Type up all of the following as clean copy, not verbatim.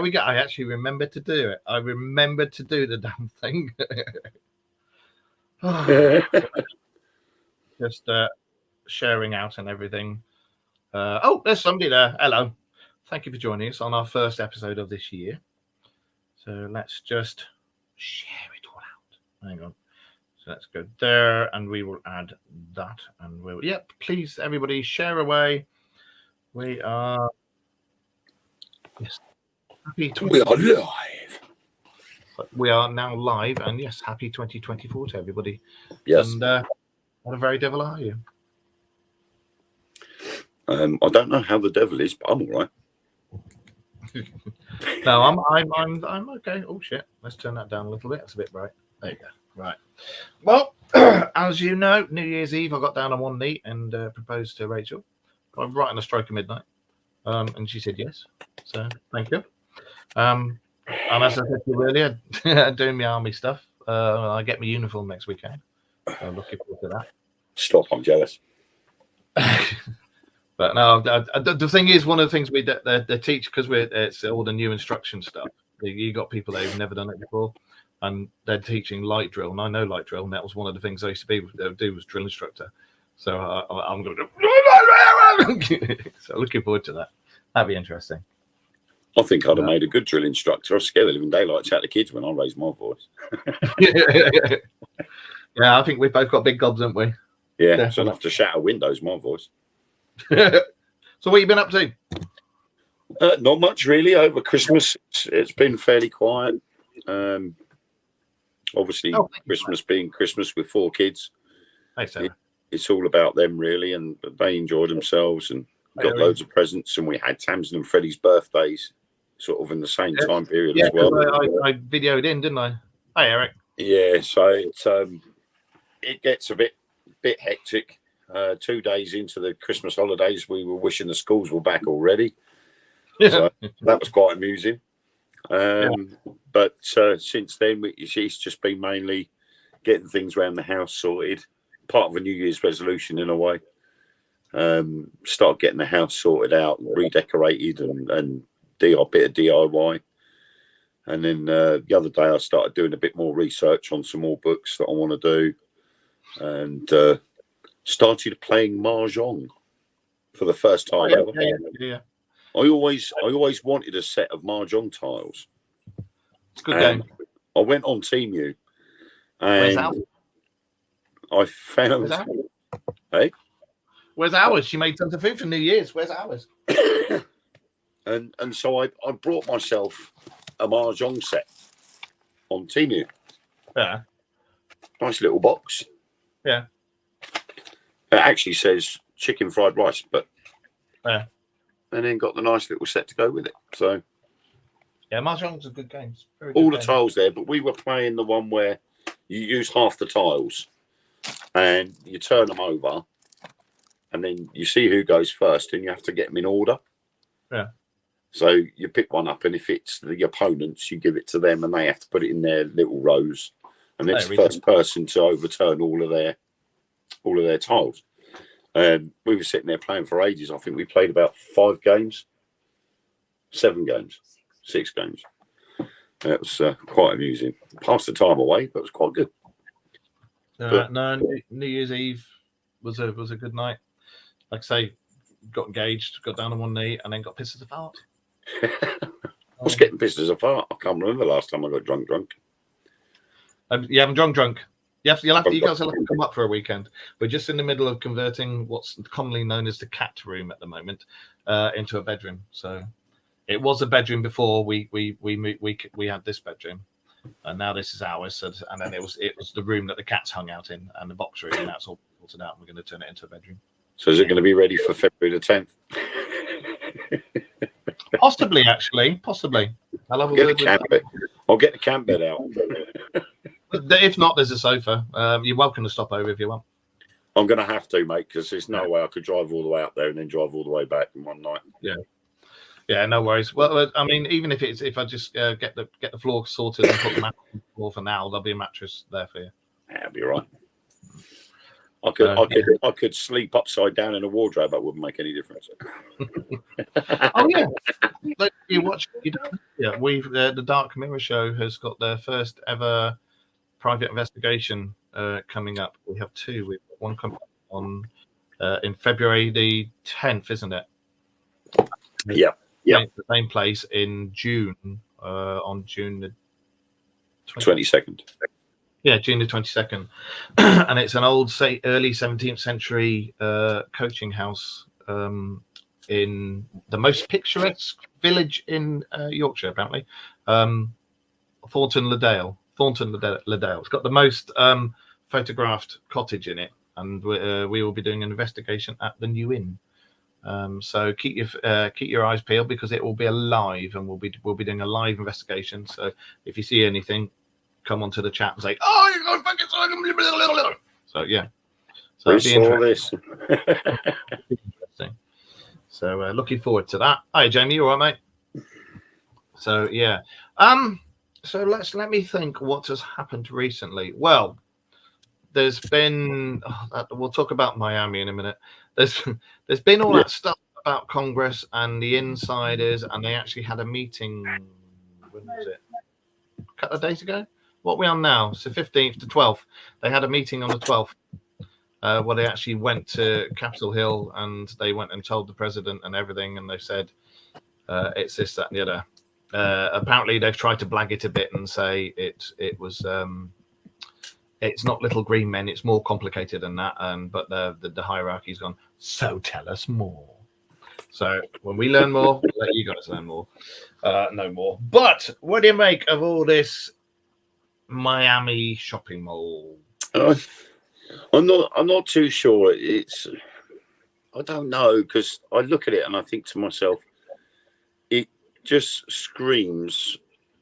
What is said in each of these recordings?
there we go. I actually remembered to do it. I remembered to do the damn thing. Just sharing out and everything. Oh, there's somebody there. Hello. Thank you for joining us on our first episode of this year. So let's just share it all out. Hang on. So let's go there, and we will add that. And we'll, yep, please, everybody, share away. We are, yes, happy. We are live. We are now live, and yes, happy 2024 to everybody. Yes. And what a very devil are you? I don't know how the devil is, but I'm all right. No, I'm okay. Oh shit! Let's turn that down a little bit. It's a bit bright. There you go. Right. Well, as you know, New Year's Eve, I got down on one knee and proposed to Rachel. I'm right on the stroke of midnight, and she said yes. So thank you. And as I said to you earlier, doing my army stuff. I get my uniform next weekend. So I'm looking forward to that. Stop! I'm jealous. But no, the thing is, one of the things they teach, because it's all the new instruction stuff. You got people that have never done it before, and they're teaching light drill. And I know light drill, and that was one of the things I used to do was drill instructor. So I'm going to. So looking forward to that. That'd be interesting. I think I'd have made a good drill instructor. I scare the living daylights out of the kids when I raise my voice. Yeah, I think we've both got big gobs, haven't we? Yeah, so I'll have to shatter windows, my voice. So what you been up to? Not much really. Over Christmas, it's been fairly quiet. Obviously, Christmas being Christmas with 4 kids, it's all about them really, and they enjoyed themselves and got loads of presents. And we had Tamsin and Freddie's birthdays sort of in the same time period as well. I videoed in, didn't I? Hi, Eric. Yeah, so it gets a bit hectic. 2 days into the Christmas holidays, we were wishing the schools were back already. So that was quite amusing. But since then, she's just been mainly getting things around the house sorted. Part of a New Year's resolution in a way. Start getting the house sorted out, redecorated, and bit of DIY. And then the other day, I started doing a bit more research on some more books that I want to do, and started playing mahjong for the first time ever. Yeah. I always wanted a set of mahjong tiles. It's a good game. I went on Temu, Where's and ours? I found. Where's ours? Hey, where's ours? She made tons of food for New Year's. Where's ours? and so I brought myself a mahjong set on Temu. Yeah. Nice little box. Yeah. It actually says chicken fried rice, but yeah. And then got the nice little set to go with it. So yeah, mahjong's a good game. All the tiles there, but we were playing the one where you use half the tiles and you turn them over, and then you see who goes first, and you have to get them in order. Yeah. So you pick one up, and if it's the opponents, you give it to them, and they have to put it in their little rows, and it's the first person to overturn all of their tiles. We were sitting there playing for ages. I think we played about 5 games, 7 games, 6 games. It was quite amusing. Passed the time away, but it was quite good. No, New Year's Eve was a good night. Like I say, got engaged, got down on one knee, and then got pissed as a fart. I was getting pissed as a fart. I can't remember the last time I got drunk. You haven't drunk. You guys will have to come up for a weekend. We're just in the middle of converting what's commonly known as the cat room at the moment into a bedroom. So it was a bedroom before we had this bedroom, and now this is ours. And then it was the room that the cats hung out in, and the box room, and that's all sorted out. And we're going to turn it into a bedroom. So is it going to be ready for February the 10th? Possibly, actually. Possibly. I'll get the camp bed out. If not, there's a sofa. You're welcome to stop over if you want. I'm going to have to, mate, because there's no way I could drive all the way out there and then drive all the way back in one night. Yeah, no worries. Well, I mean, even if I just get the floor sorted and put the mattress on the floor for now, there'll be a mattress there for you. That'll be all right. I could sleep upside down in a wardrobe. That wouldn't make any difference. Oh yeah, like you watch. Yeah, the Dark Mirror show has got their first ever private investigation coming up. We have two. We've got one coming on in February the 10th, isn't it? Yeah. The same place in June, on June the 22nd. Yeah, June the 22nd. And it's an old, early 17th century coaching house in the most picturesque village in Yorkshire, apparently. Thornton Ledale. It's got the most photographed cottage in it. And we will be doing an investigation at the New Inn. So keep your eyes peeled, because it will be alive, and we'll be doing a live investigation. So if you see anything, come onto the chat and say, "Oh, you're going fucking so." So yeah, so we saw this. Interesting. So looking forward to that. Hi, Jamie, you all right, mate? So yeah, so let me think what has happened recently. Well, there's been we'll talk about Miami in a minute. There's been all that stuff about Congress and the insiders, and they actually had a meeting. When was it? A couple of days ago. What are we on now? It's the 15th to 12th. They had a meeting on the 12th where they actually went to Capitol Hill, and they went and told the president and everything, and they said it's this, that, and the other. Apparently, they've tried to blag it a bit and say it was. It's not little green men. It's more complicated than that. But the hierarchy's gone. So tell us more. So when we learn more, we'll let you guys learn more. No more. But what do you make of all this Miami shopping mall? I'm not too sure. I don't know, because I look at it and I think to myself, it just screams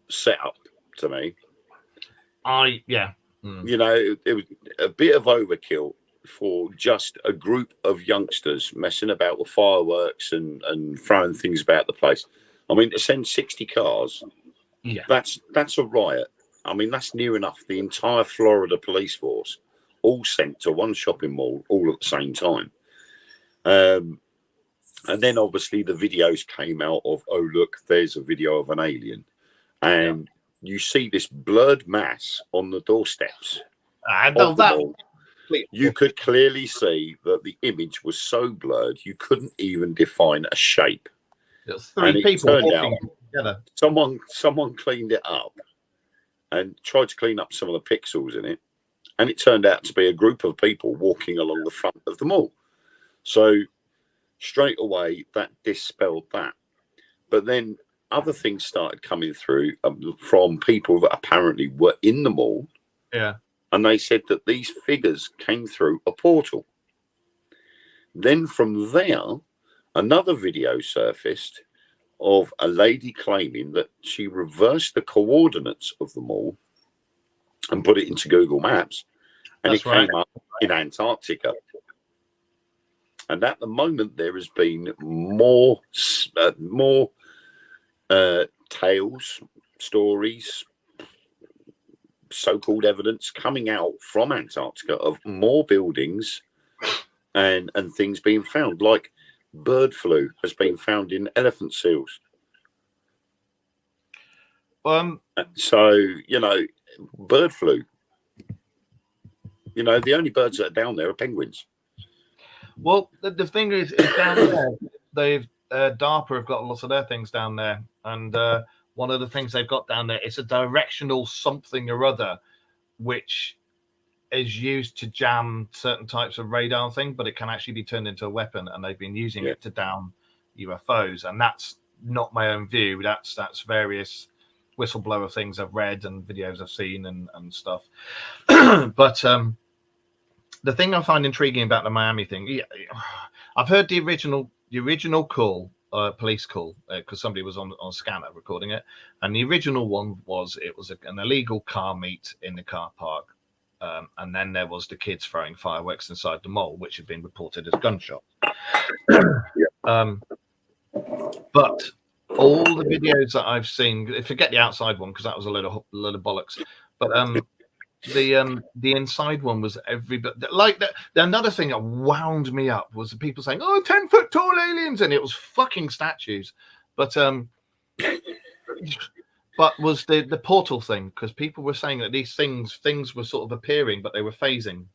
setup to me. You know, it was a bit of overkill for just a group of youngsters messing about with fireworks and throwing things about the place. I mean, to send 60 cars, that's a riot. I mean, that's near enough the entire Florida police force all sent to one shopping mall all at the same time. And then obviously the videos came out of, oh, look, there's a video of an alien. And you see this blurred mass on the doorsteps. I know that. You could clearly see that the image was so blurred you couldn't even define a shape. There's three people walking together. Someone cleaned it up and tried to clean up some of the pixels in it, and it turned out to be a group of people walking along the front of the mall. So straight away that dispelled that. But then other things started coming through from people that apparently were in the mall. Yeah. And they said that these figures came through a portal. Then from there, another video surfaced of a lady claiming that she reversed the coordinates of the mall and put it into Google Maps, and it came up in Antarctica. And at the moment, there has been more tales, stories, so-called evidence coming out from Antarctica of more buildings and things being found, like bird flu has been found in elephant seals. So, you know, bird flu, you know, the only birds that are down there are penguins. Well, the thing is down there, they've DARPA have got lots of their things down there, and one of the things they've got down there is a directional something or other, which is used to jam certain types of radar thing, but it can actually be turned into a weapon, and they've been using it to down UFOs. And that's not my own view. That's various whistleblower things I've read and videos I've seen and stuff. But the thing I find intriguing about the Miami thing, I've heard the original call, police call, because somebody was on scanner recording it, and the original one was an illegal car meet in the car park, and then there was the kids throwing fireworks inside the mall, which had been reported as gunshots. But all the videos that I've seen, forget the outside one because that was a load of bollocks, but the inside one was everybody like that. Another thing that wound me up was the people saying, "Oh, 10-foot tall aliens," and it was fucking statues. But was the portal thing, because people were saying that these things were sort of appearing, but they were phasing.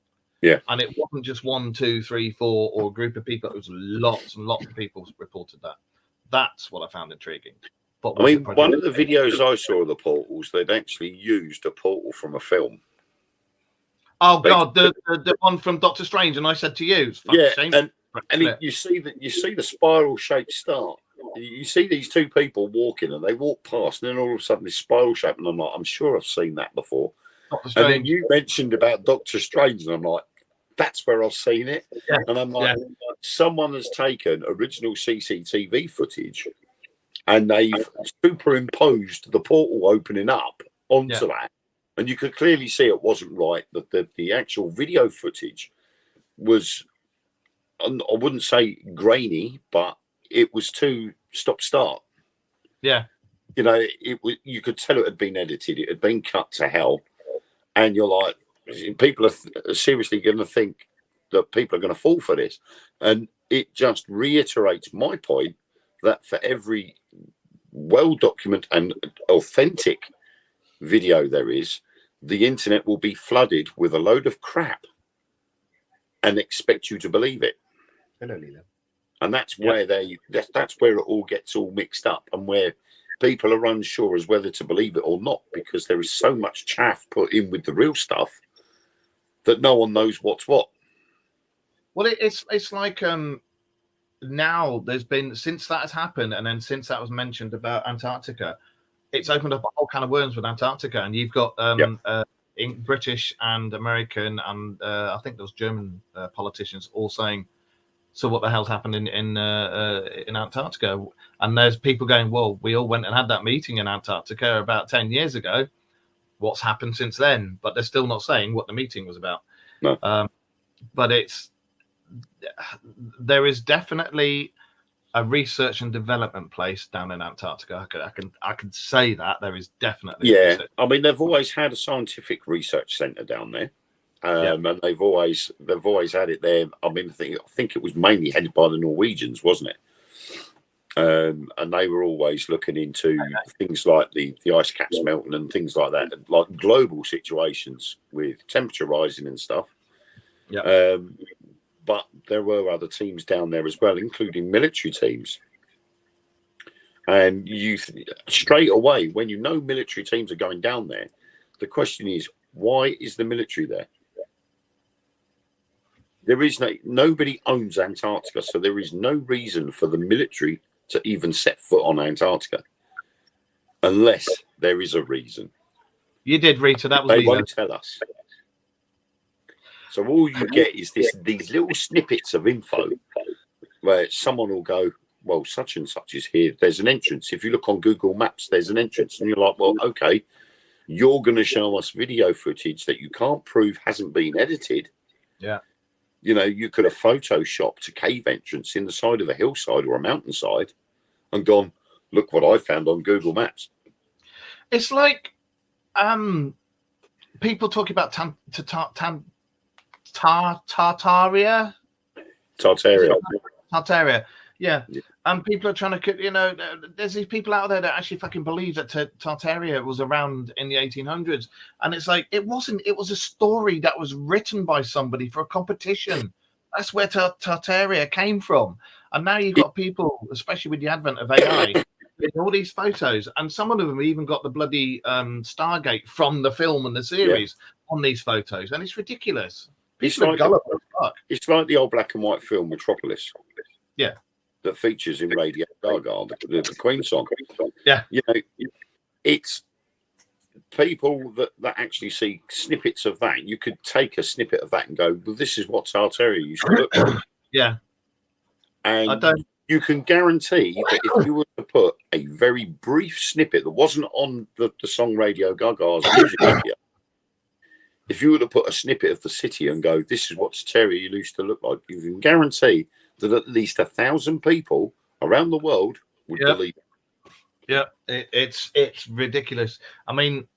Yeah. And it wasn't just 1, 2, 3, 4 or a group of people. It was lots and lots of people reported that. That's what I found intriguing. I mean, one of the videos I saw of the portals, they'd actually used a portal from a film. Oh God, the one from Doctor Strange, and I said to you, you see the spiral shaped start. You see these two people walking, and they walk past, and then all of a sudden this spiral shape, and I'm like, I'm sure I've seen that before. And then you mentioned about Doctor Strange, and I'm like, that's where I've seen it. Yeah. And I'm like, someone has taken original CCTV footage and they've superimposed the portal opening up onto that. And you could clearly see it wasn't right, that the actual video footage was, I wouldn't say grainy, but it was too stop-start. Yeah. You know, you could tell it had been edited. It had been cut to hell. And you're like, people are seriously going to think that people are going to fall for this. And it just reiterates my point that for every well-documented and authentic video there is, the internet will be flooded with a load of crap and expect you to believe it. Hello, Leela. And that's where that's where it all gets all mixed up, and where people are unsure as whether to believe it or not, because there is so much chaff put in with the real stuff that no one knows what's what. Well, it's like now there's been, since that has happened, and then since that was mentioned about Antarctica, it's opened up a whole can of worms with Antarctica, and you've got British and American and I think those German politicians all saying, so what the hell's happened in Antarctica? And there's people going, well, we all went and had that meeting in Antarctica about 10 years ago. What's happened since then? But they're still not saying what the meeting was about. No. But there is definitely a research and development place down in Antarctica. I can say that there is definitely. Yeah, I mean, they've always had a scientific research centre down there. And they've always had it there. I mean, I think it was mainly headed by the Norwegians, wasn't it? And they were always looking into things like the ice caps melting and things like that, like global situations with temperature rising and stuff. Yeah. But there were other teams down there as well, including military teams. And you straight away, when you know military teams are going down there, the question is, why is the military there? There is nobody owns Antarctica, so there is no reason for the military to even set foot on Antarctica, unless there is a reason. You did, Rita. That was they won't tell us. So all you get is these little snippets of info where someone will go, well, such and such is here. There's an entrance. If you look on Google Maps, there's an entrance, and you're like, well, okay, you're going to show us video footage that you can't prove hasn't been edited. Yeah. You know, you could have photoshopped a cave entrance in the side of a hillside or a mountainside and gone, look what I found on Google Maps. It's like people talk about Tartaria. Yeah. And people are trying to, you know, there's these people out there that actually fucking believe that Tartaria was around in the 1800s. And it's like, it wasn't. It was a story that was written by somebody for a competition. That's where Tartaria came from. And now you've got people, especially with the advent of AI, in all these photos. And some of them even got the bloody Stargate from the film and the series on these photos. And it's ridiculous. It's like the old black and white film Metropolis. Yeah. That features in Radio Gaga, the Queen song. Yeah. You know, it's people that actually see snippets of that. You could take a snippet of that and go, well, this is what Tartaria used to look like. Yeah. And you can guarantee that if you were to put a very brief snippet that wasn't on the song Radio Gaga's music video, if you were to put a snippet of the city and go, this is what Tartaria used to look like, you can guarantee that at least 1,000 people around the world would believe it. Yeah, it's ridiculous. I mean,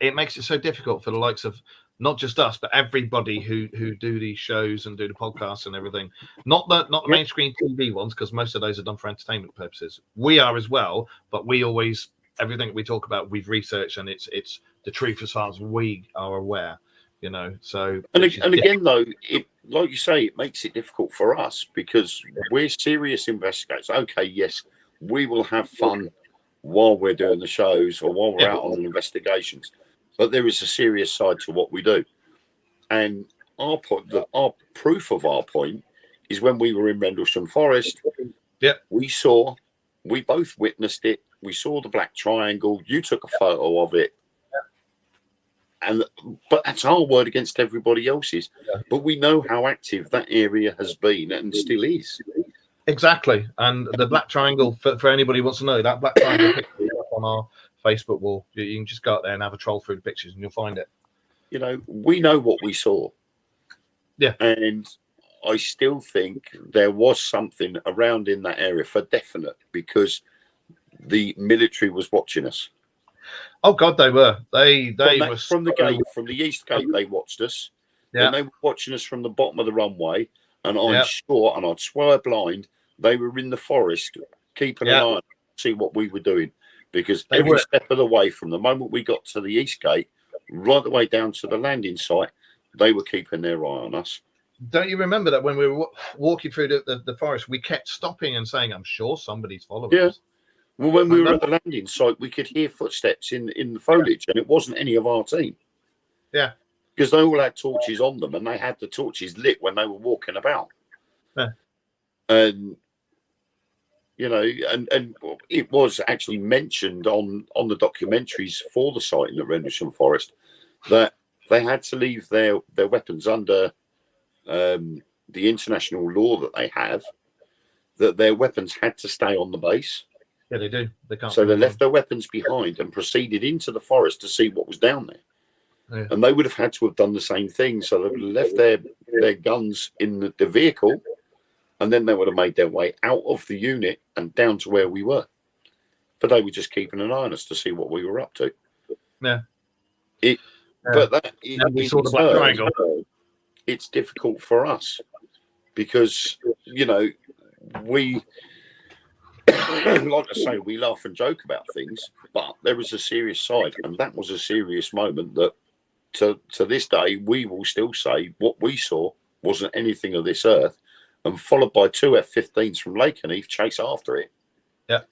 it makes it so difficult for the likes of not just us, but everybody who do these shows and do the podcasts and everything. Not the mainstream TV ones, because most of those are done for entertainment purposes. We are as well, but we always, everything that we talk about, we've researched, and it's the truth as far as we are aware. So and again though, it, like you say, it makes it difficult for us because we're serious investigators. Okay, yes, we will have fun while we're doing the shows or while we're out on investigations, but there is a serious side to what we do. And our proof of our point is when we were in Rendlesham Forest. Yeah, we both witnessed it. We saw the black triangle. You took a photo of it. But that's our word against everybody else's. But we know how active that area has been and still is. Exactly. And the black triangle, for anybody who wants to know, that black triangle picture on our Facebook wall, you can just go out there and have a troll through the pictures and you'll find it. We know what we saw. Yeah. And I still think there was something around in that area for definite because the military was watching us. Oh God, they were. They were from the gate, from the east gate. They watched us. Yeah. And they were watching us from the bottom of the runway. And I'm sure, and I'd swear blind, they were in the forest keeping an eye on to see what we were doing. Because every step of the way, from the moment we got to the east gate, right the way down to the landing site, they were keeping their eye on us. Don't you remember that when we were walking through the forest, we kept stopping and saying, "I'm sure somebody's following us." Well, when we were at the landing site, we could hear footsteps in the foliage, and it wasn't any of our team. Yeah. Because they all had torches on them, and they had the torches lit when they were walking about. Yeah. And, and it was actually mentioned on the documentaries for the site in the Rendlesham Forest that they had to leave their weapons under the international law that they have, that their weapons had to stay on the base. Yeah, they do. They can't. So they left their weapons behind and proceeded into the forest to see what was down there. Yeah. And they would have had to have done the same thing. So they would have left their guns in the vehicle, and then they would have made their way out of the unit and down to where we were. But they were just keeping an eye on us to see what we were up to. Yeah. But we saw the black triangle. It's difficult for us because, we, like I say, we laugh and joke about things, but there is a serious side, and that was a serious moment that to this day we will still say what we saw wasn't anything of this earth, and followed by 2 F-15s from Lakenheath chase after it. Yeah,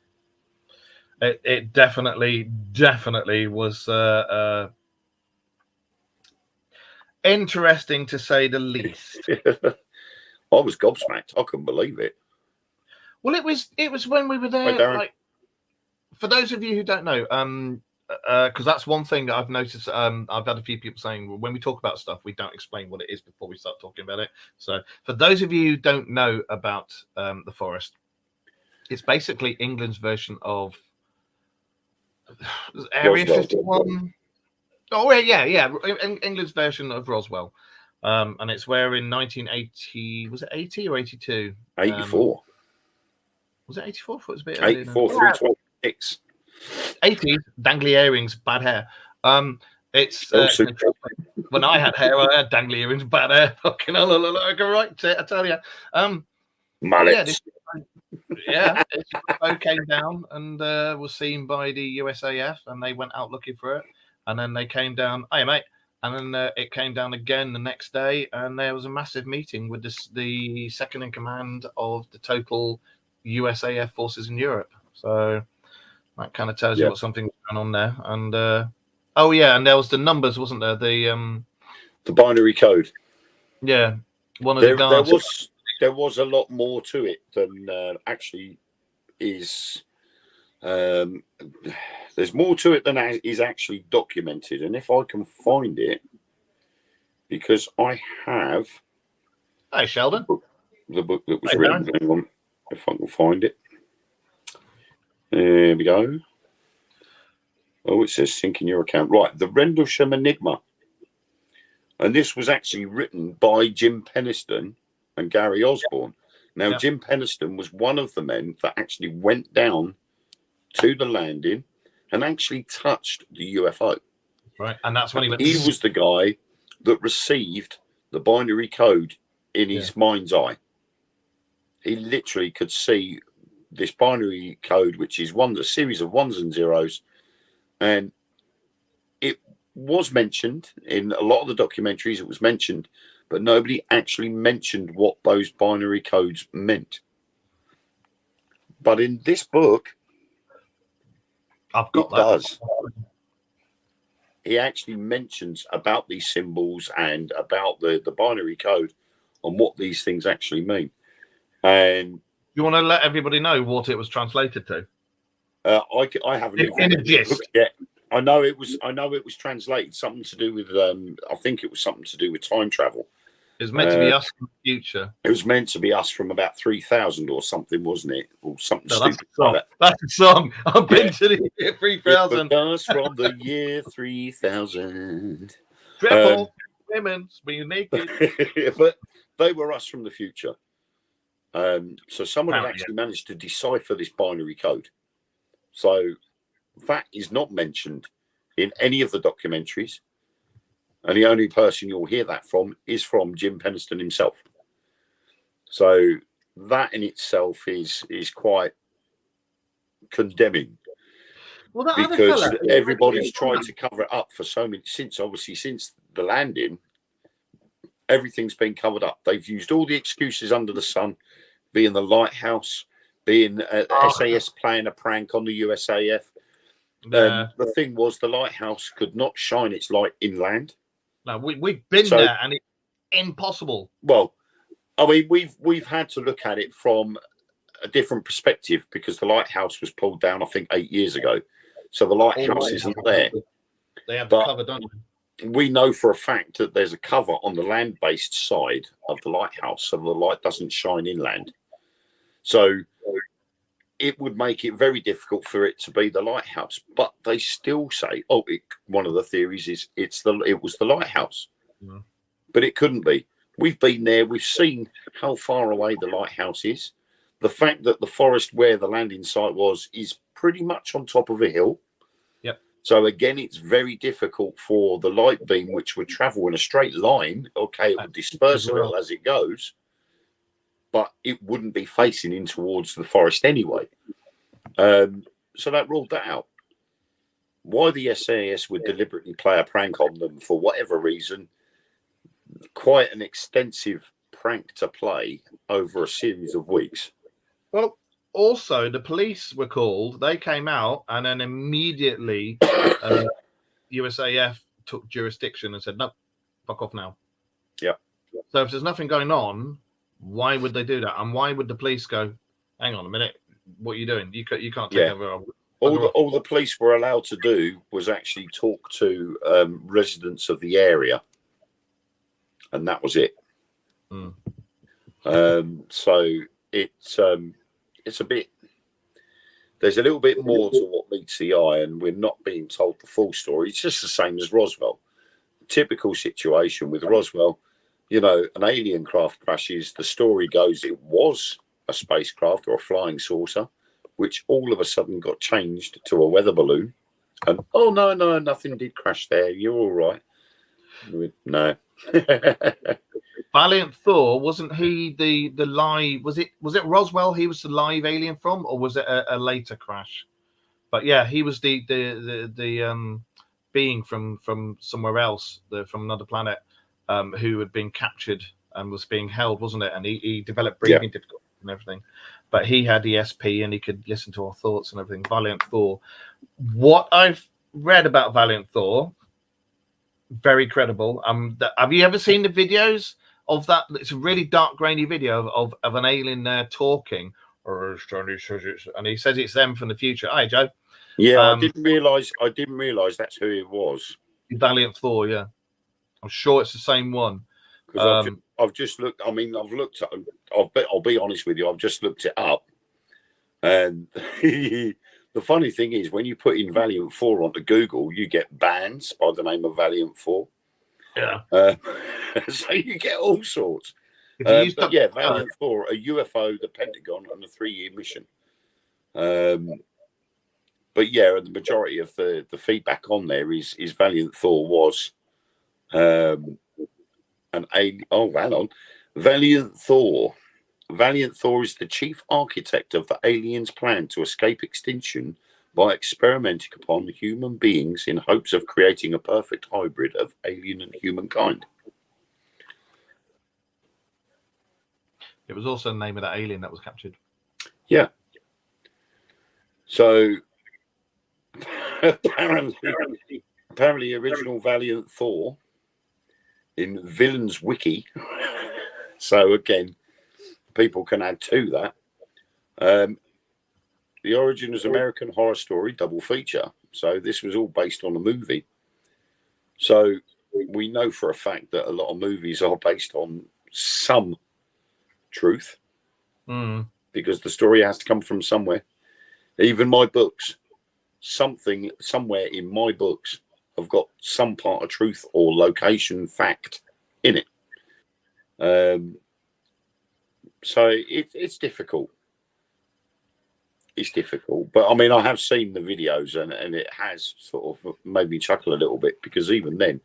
it definitely was interesting to say the least. I was gobsmacked. I couldn't believe it. Well, it was when we were there. Like, for those of you who don't know, because that's one thing that I've noticed. I've had a few people saying when we talk about stuff, we don't explain what it is before we start talking about it. So, for those of you who don't know about the forest, it's basically England's version of Area 51. Oh yeah, England's version of Roswell, and it's where in 1980 was it 80 or 82? 84. Was it 84? I thought it was a bit 84 through 26. 80s, dangly earrings, bad hair. It's when I had hair, I had dangly earrings, bad hair. Fucking hell, like a right tit, I tell you. Mullets. Yeah, this came down and was seen by the USAF, and they went out looking for it, and then they came down. Hey, mate. And then it came down again the next day, and there was a massive meeting with the second in command of the total USAF forces in Europe. So that kind of tells you what something's going on there. And and there was the numbers, wasn't there? The binary code. Yeah, one of the guards. There was a lot more to it than actually is. There's more to it than is actually documented, and if I can find it, because I have. Hey, Sheldon. The book that was written. Hang on, if I can find it. There we go. Oh, it says sync in your account. Right, the Rendlesham Enigma. And this was actually written by Jim Penniston and Gary Osborne. Now, Jim Penniston was one of the men that actually went down to the landing and actually touched the UFO. Right, and that's when he went. He was the guy that received the binary code in his mind's eye. He literally could see this binary code, which is a series of ones and zeros, and it was mentioned in a lot of the documentaries. It was mentioned, but nobody actually mentioned what those binary codes meant. But in this book, I've got it that. does. He actually mentions about these symbols and about the binary code and what these things actually mean. And you want to let everybody know what it was translated to? I haven't in a gist yet. I know it was translated something to do with I think it was something to do with time travel. It was meant to be us in the future. It was meant to be us from about 3000 or something, wasn't it? Or something stupid like that. That's a song. I've been to the year 3000. Us from the year 3000. Triple women's being naked. But they were us from the future. So someone had actually managed to decipher this binary code. So that is not mentioned in any of the documentaries. And the only person you'll hear that from is from Jim Penniston himself. So that in itself is quite condemning. Well, that because everybody's tried to cover it up for so many since the landing, everything's been covered up. They've used all the excuses under the sun, being the lighthouse, being SAS playing a prank on the USAF. The thing was, the lighthouse could not shine its light inland. No, we've been there, and it's impossible. Well, I mean, we've had to look at it from a different perspective because the lighthouse was pulled down, I think, 8 years ago. So the lighthouse isn't there. They have the cover, don't they? We know for a fact that there's a cover on the land-based side of the lighthouse, so the light doesn't shine inland. So it would make it very difficult for it to be the lighthouse. But they still say, one of the theories is it was the lighthouse. Mm. But it couldn't be. We've been there. We've seen how far away the lighthouse is. The fact that the forest where the landing site was is pretty much on top of a hill. Yep. So again, it's very difficult for the light beam, which would travel in a straight line. Okay, it would disperse a little as it goes, but it wouldn't be facing in towards the forest anyway. So that ruled that out. Why the SAS would deliberately play a prank on them for whatever reason, quite an extensive prank to play over a series of weeks. Well, also the police were called. They came out, and then immediately USAF took jurisdiction and said, "No, fuck off now." Yeah. So if there's nothing going on, why would they do that? And why would the police go, "Hang on a minute, what are you doing? You can't take over." All the police were allowed to do was actually talk to residents of the area, and that was it. Mm. So it's a bit. There's a little bit more to what meets the eye, and we're not being told the full story. It's just the same as Roswell. Typical situation with Roswell. You know, an alien craft crashes. The story goes it was a spacecraft or a flying saucer, which all of a sudden got changed to a weather balloon. And no, nothing did crash there. You're all right. No. Valiant Thor, wasn't he the live? Was it Roswell? He was the live alien from, or was it a later crash? But yeah, he was the being from somewhere else, from another planet, who had been captured and was being held, wasn't it? And he developed breathing difficulties and everything. But he had ESP and he could listen to our thoughts and everything. Valiant Thor. What I've read about Valiant Thor, very credible. Have you ever seen the videos of that? It's a really dark, grainy video of an alien there talking, and he says it's them from the future. Hi, Joe. Yeah, I didn't realize that's who it was. Valiant Thor. Yeah, I'm sure it's the same one. Because I've just looked. I mean, I've looked at. I'll be honest with you. I've just looked it up, and the funny thing is, when you put in Valiant 4 onto Google, you get bands by the name of Valiant 4. Yeah. So you get all sorts. Valiant 4, a UFO, the Pentagon, and a 3-year mission. But but yeah, the majority of the feedback on there is Valiant Thor was an alien. Oh, hang on, Valiant Thor. Valiant Thor is the chief architect of the aliens' plan to escape extinction by experimenting upon human beings in hopes of creating a perfect hybrid of alien and humankind. It was also the name of that alien that was captured. Yeah. So apparently original Valiant Thor in Villains Wiki. So again, people can add to that. The origin is American Horror Story double feature. So this was all based on a movie. So we know for a fact that a lot of movies are based on some truth because the story has to come from somewhere. Even my books, somewhere in my books have got some part of truth or location fact in it. So it's difficult. It's difficult, but I mean, I have seen the videos and it has sort of made me chuckle a little bit because even then,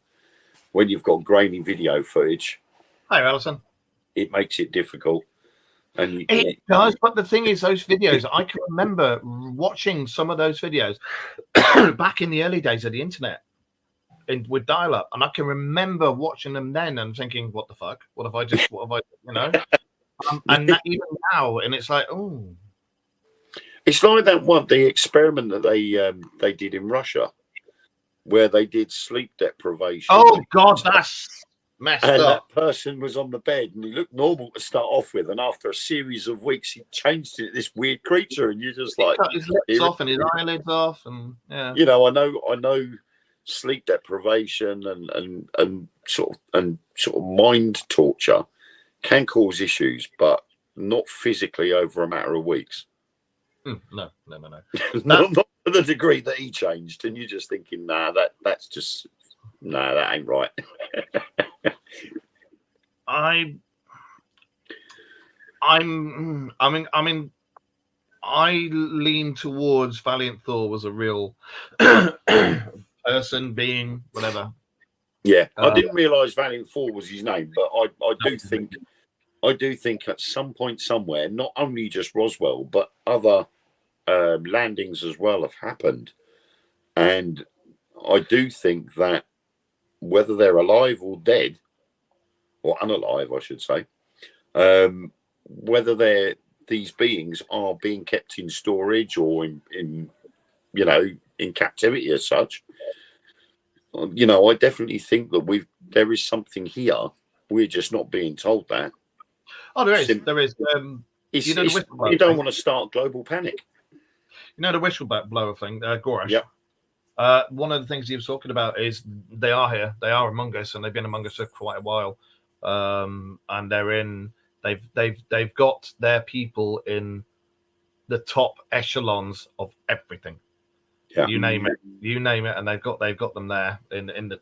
when you've got grainy video footage, Hi, Alison. It makes it difficult. And it does, but the thing is, those videos, I can remember watching some of those videos back in the early days of the internet with dial-up, and I can remember watching them then and thinking, "What the fuck? What have I, you know?" And that, even now, and it's like, oh. It's like the experiment that they did in Russia, where they did sleep deprivation. Oh God, that's messed and up. That person was on the bed and he looked normal to start off with, and after a series of weeks, he changed into this weird creature, and you're just like, cut his lips off and his eyelids off, and yeah. You know, I know, sleep deprivation and sort of mind torture can cause issues, but not physically over a matter of weeks. No. Not to the degree that he changed, and you're just thinking, that's just that ain't right. I lean towards Valiant Thor was a real person, being, whatever. Yeah, I didn't realise Valiant Thor was his name, but I do think at some point somewhere, not only just Roswell, but other landings as well have happened, and I do think that whether they're alive or dead, or unalive, I should say, whether these beings are being kept in storage or in captivity as such, I definitely think that there is something here. We're just not being told that. Oh, there is. You don't want to start global panic. You know the whistleblower thing, Goresh? Yep. One of the things he was talking about is they are here, they are among us, and they've been among us for quite a while. And they've got their people in the top echelons of everything. Yeah. You name it, and they've got them there in the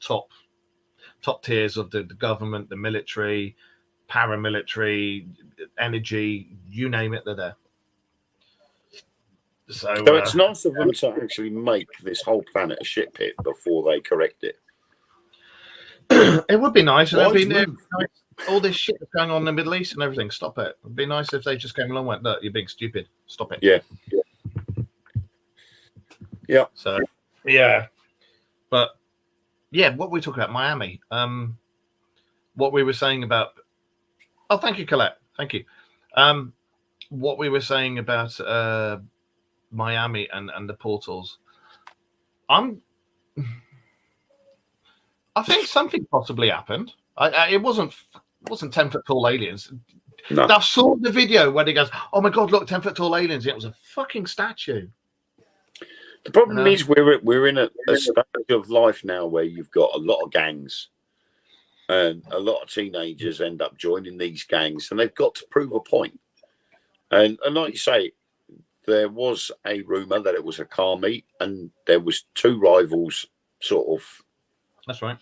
top tiers of the government, the military, paramilitary, energy, you name it, they're there. So it's nice of them to actually make this whole planet a shit pit before they correct it. It would be nice. All this shit that's going on in the Middle East and everything, stop it. It'd be nice if they just came along and went, look, you're being stupid. Stop it. Yeah. So, yeah. But, yeah, what we talk about, Miami. What we were saying about... Oh, thank you, Colette. Thank you. What we were saying about Miami and the portals. I think something possibly happened. It wasn't 10-foot tall aliens. No. I saw the video where he goes, "Oh my God, look, 10-foot tall aliens!" It was a fucking statue. The problem is we're in a stage of life now where you've got a lot of gangs, and a lot of teenagers end up joining these gangs, and they've got to prove a point. And like you say, there was a rumor that it was a car meet, and there was two rivals sort of. That's right.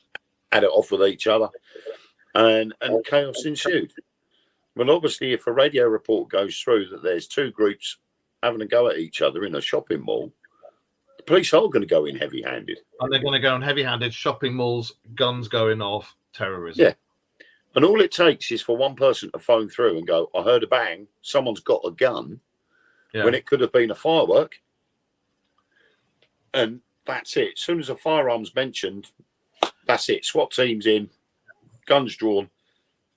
Had it off with each other, and chaos ensued. Well, obviously, if a radio report goes through that there's two groups having a go at each other in a shopping mall, the police are going to go in heavy-handed. And they're going to go in heavy-handed, shopping malls, guns going off, terrorism. Yeah. And all it takes is for one person to phone through and go, I heard a bang, someone's got a gun, when it could have been a firework. And that's it. As soon as a firearm's mentioned, that's it. SWAT team's in, guns drawn,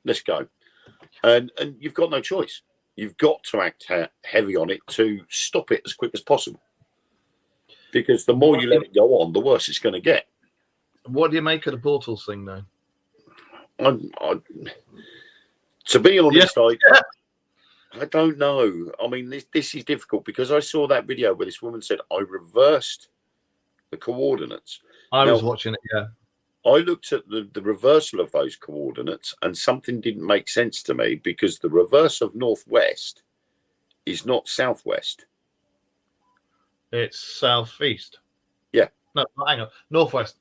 let's go. And you've got no choice. You've got to act heavy on it to stop it as quick as possible. Because the more you let it go on, the worse it's going to get. What do you make of the portals thing, though? To be honest, I don't know. I mean, this is difficult because I saw that video where this woman said, I reversed the coordinates. I was watching it, yeah. I looked at the reversal of those coordinates and something didn't make sense to me because the reverse of northwest is not southwest. It's southeast. Yeah. No, hang on. Northwest.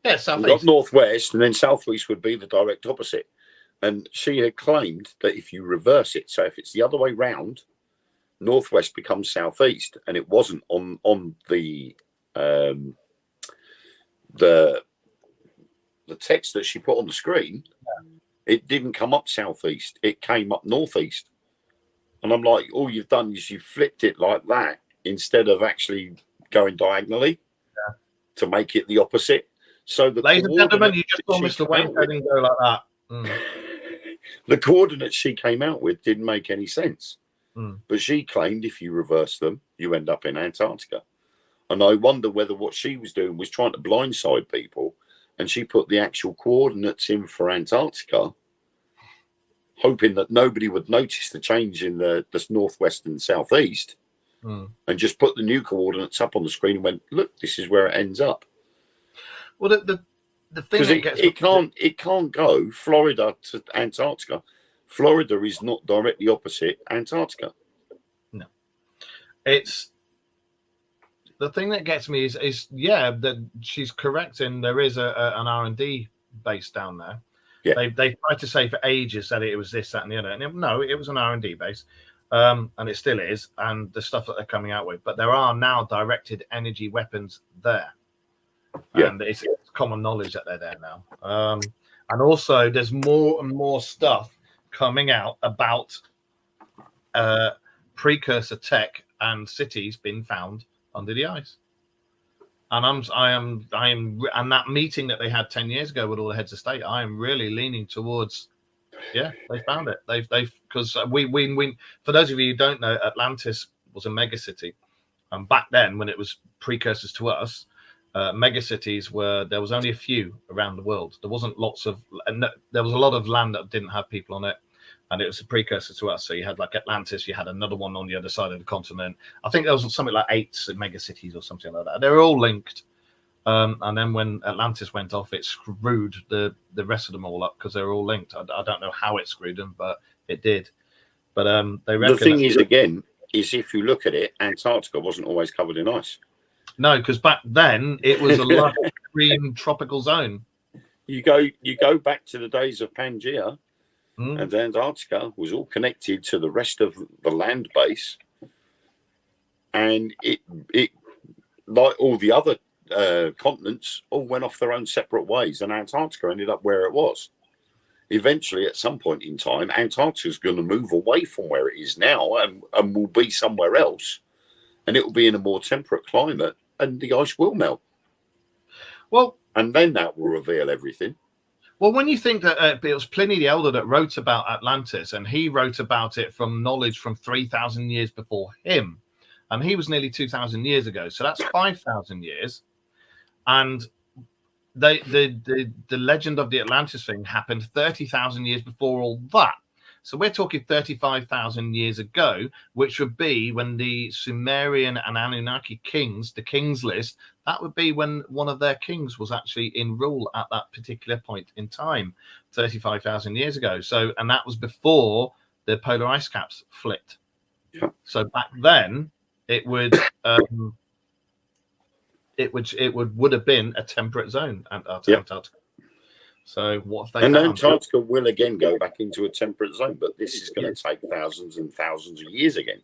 Yeah, southeast. Not northwest, and then southeast would be the direct opposite. And she had claimed that if you reverse it, so if it's the other way round, northwest becomes southeast, and it wasn't on the text that she put on the screen. It didn't come up southeast; it came up northeast. And I'm like, all you've done is you flipped it like that instead of actually going diagonally to make it the opposite. So the ladies and gentlemen, you just saw Mr. Wayne didn't go like that. The coordinates she came out with didn't make any sense. But she claimed if you reverse them, you end up in Antarctica. And I wonder whether what she was doing was trying to blindside people, and she put the actual coordinates in for Antarctica, hoping that nobody would notice the change in the northwest and southeast, and just put the new coordinates up on the screen and went, look, this is where it ends up. Well, the thing that it can't go Florida to Antarctica. Florida is not directly opposite Antarctica. No, it's the thing that gets me is that she's correct in there is an R&D base down there. Yeah. They tried to say for ages that it was this, that, and the other. And no, it was an R&D base, and it still is, and the stuff that they're coming out with. But there are now directed energy weapons there. And it's common knowledge that they're there now. And also, there's more and more stuff coming out about precursor tech and cities being found under the ice. And and that meeting that they had 10 years ago with all the heads of state, I am really leaning towards, they found it. They've because we for those of you who don't know, Atlantis was a megacity, and back then when it was precursors to us. Megacities there was only a few around the world. There wasn't there was a lot of land that didn't have people on it, and it was a precursor to us. So you had like Atlantis, you had another one on the other side of the continent. I think there was something like 8 megacities or something like that. They were all linked, and then when Atlantis went off, it screwed the rest of them all up because they were all linked. I don't know how it screwed them, but it did. But they reckon the thing is, again, is if you look at it, Antarctica wasn't always covered in ice. No, because back then it was a lush green tropical zone. You go back to the days of Pangaea, and Antarctica was all connected to the rest of the land base, and it like all the other continents all went off their own separate ways, and Antarctica ended up where it was. Eventually, at some point in time, Antarctica is going to move away from where it is now and will be somewhere else, and it will be in a more temperate climate. And the ice will melt. Well, and then that will reveal everything. Well, when you think that it was Pliny the Elder that wrote about Atlantis, and he wrote about it from knowledge from 3,000 years before him, and he was nearly 2,000 years ago, so that's 5,000 years. And the legend of the Atlantis thing happened 30,000 years before all that. So we're talking 35,000 years ago, which would be when the Sumerian and Anunnaki kings, the kings list, that would be when one of their kings was actually in rule at that particular point in time, 35,000 years ago. So, and that was before the polar ice caps flipped. Yeah. So back then, it would have been a temperate zone, Antarctica. So what they and Antarctica will again go back into a temperate zone, but this is going to take thousands and thousands of years again.